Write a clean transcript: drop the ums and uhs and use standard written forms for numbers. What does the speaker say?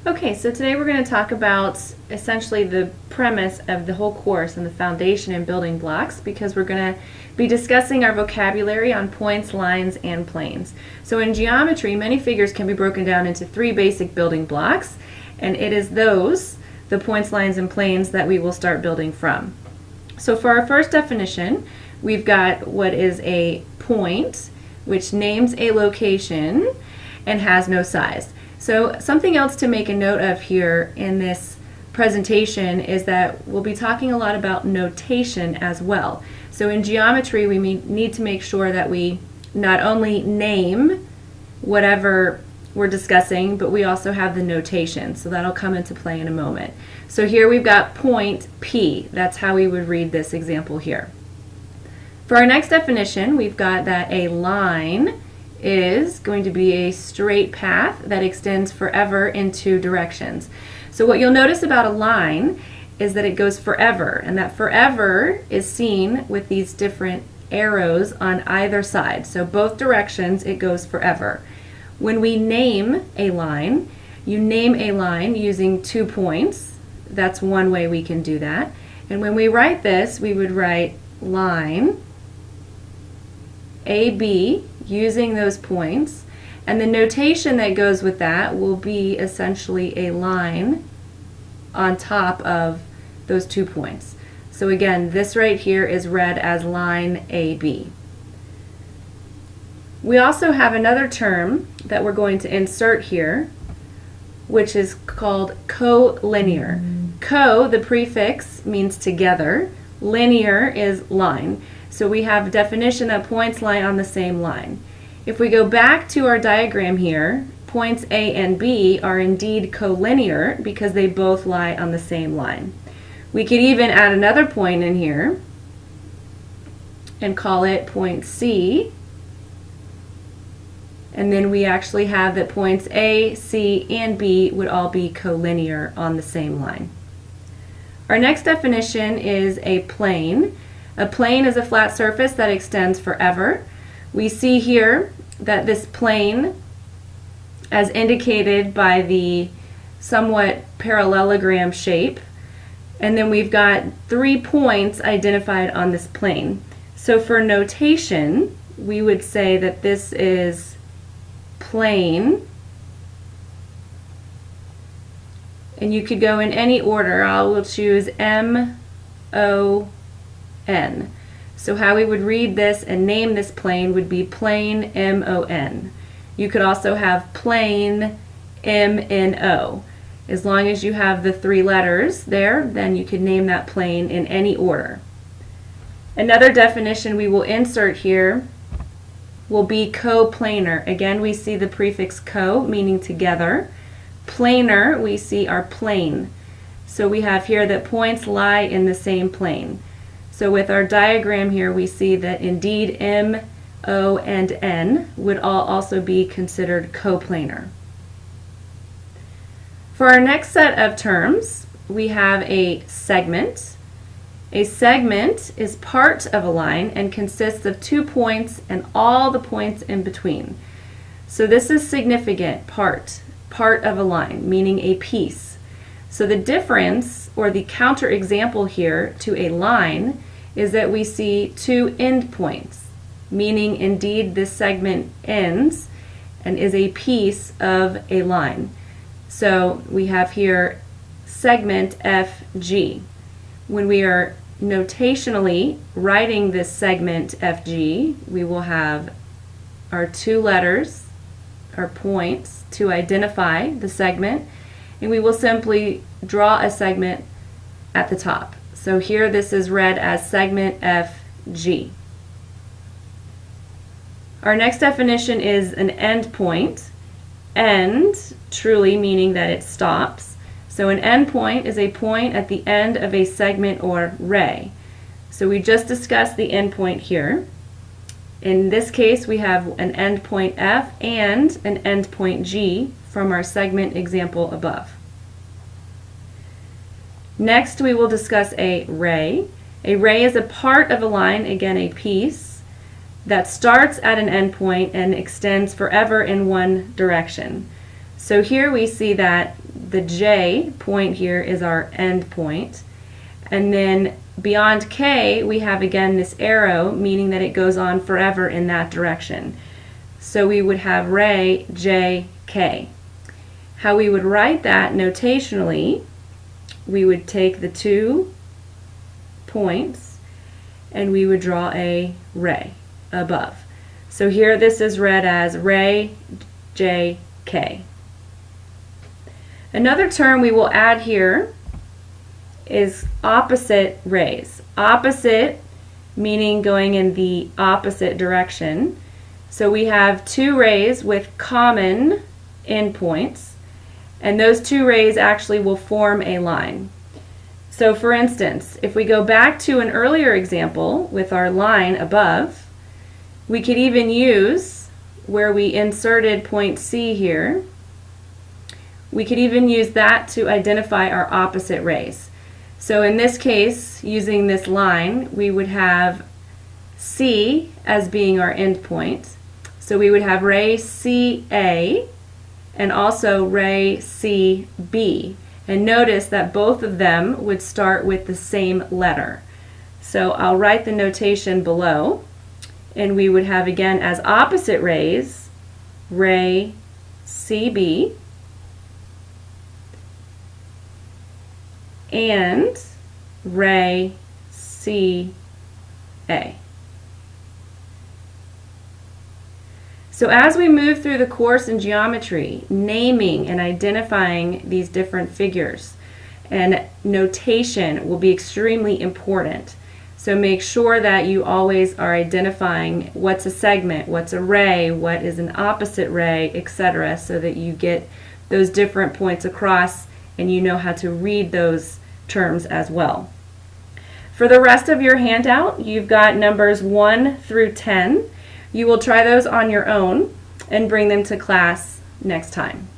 Okay, so today we're going to talk about essentially the premise of the whole course and the foundation and building blocks, because we're going to be discussing our vocabulary on points, lines, and planes. So in geometry, many figures can be broken down into three basic building blocks, and it is those, the points, lines, and planes, that we will start building from. So for our first definition, we've got what is a point, which names a location and has no size. So something else to make a note of here in this presentation is that we'll be talking a lot about notation as well. So in geometry, we need to make sure that we not only name whatever we're discussing, but we also have the notation. So that'll come into play in a moment. So here we've got point P. That's how we would read this example here. For our next definition, we've got that a line is going to be a straight path that extends forever in two directions. So what you'll notice about a line is that it goes forever, and that forever is seen with these different arrows on either side. So both directions it goes forever. When we name a line, you name a line using 2 points. That's one way we can do that. And when we write this, we would write line AB using those points, and the notation that goes with that will be essentially a line on top of those 2 points. So again, this right here is read as line AB. We also have another term that we're going to insert here, which is called collinear. Co, the prefix, means together. Linear is line. So we have a definition that points lie on the same line. If we go back to our diagram here, points A and B are indeed collinear because they both lie on the same line. We could even add another point in here and call it point C, and then we actually have that points A, C, and B would all be collinear on the same line. Our next definition is a plane. A plane is a flat surface that extends forever. We see here that this plane, as indicated by the somewhat parallelogram shape, and then we've got 3 points identified on this plane. So for notation, we would say that this is plane, and you could go in any order. I will choose M-O-N. So how we would read this and name this plane would be plane M-O-N. You could also have plane M-N-O. As long as you have the 3 letters there, then you could name that plane in any order. Another definition we will insert here will be coplanar. Again, we see the prefix co, meaning together. Planar, we see our plane. So we have here that points lie in the same plane. So with our diagram here, we see that indeed M, O, and N would all also be considered coplanar. For our next set of terms, we have a segment. A segment is part of a line and consists of 2 points and all the points in between. So this is significant, part of a line, meaning a piece. So the difference, or the counter example here to a line, is that we see 2 end points, meaning indeed this segment ends and is a piece of a line. So we have here segment FG. When we are notationally writing this segment FG, we will have our 2 letters, our points, to identify the segment, and we will simply draw a segment at the top. So here this is read as segment FG. Our next definition is an end point. End, truly meaning that it stops. So an end point is a point at the end of a segment or ray. So we just discussed the end point here. In this case, we have an end point F and an end point G from our segment example above. Next, we will discuss a ray. A ray is a part of a line, again a piece, that starts at an endpoint and extends forever in one direction. So here we see that the J point here is our end point. And then beyond K, we have again this arrow, meaning that it goes on forever in that direction. So we would have ray, J, K. How we would write that notationally, we would take the 2 points and we would draw a ray above. So here this is read as ray, J, K. Another term we will add here is opposite rays. Opposite meaning going in the opposite direction. So we have 2 rays with common endpoints, and those 2 rays actually will form a line. So for instance, if we go back to an earlier example with our line above, we could even use where we inserted point C here, we could even use that to identify our opposite rays. So in this case, using this line, we would have C as being our endpoint. So we would have ray CA and also ray CB. And notice that both of them would start with the same letter. So I'll write the notation below, and we would have again as opposite rays, ray CB and ray CA. So as we move through the course in geometry, naming and identifying these different figures and notation will be extremely important. So make sure that you always are identifying what's a segment, what's a ray, what is an opposite ray, etc., so that you get those different points across and you know how to read those terms as well. For the rest of your handout, you've got numbers 1 through 10. You will try those on your own and bring them to class next time.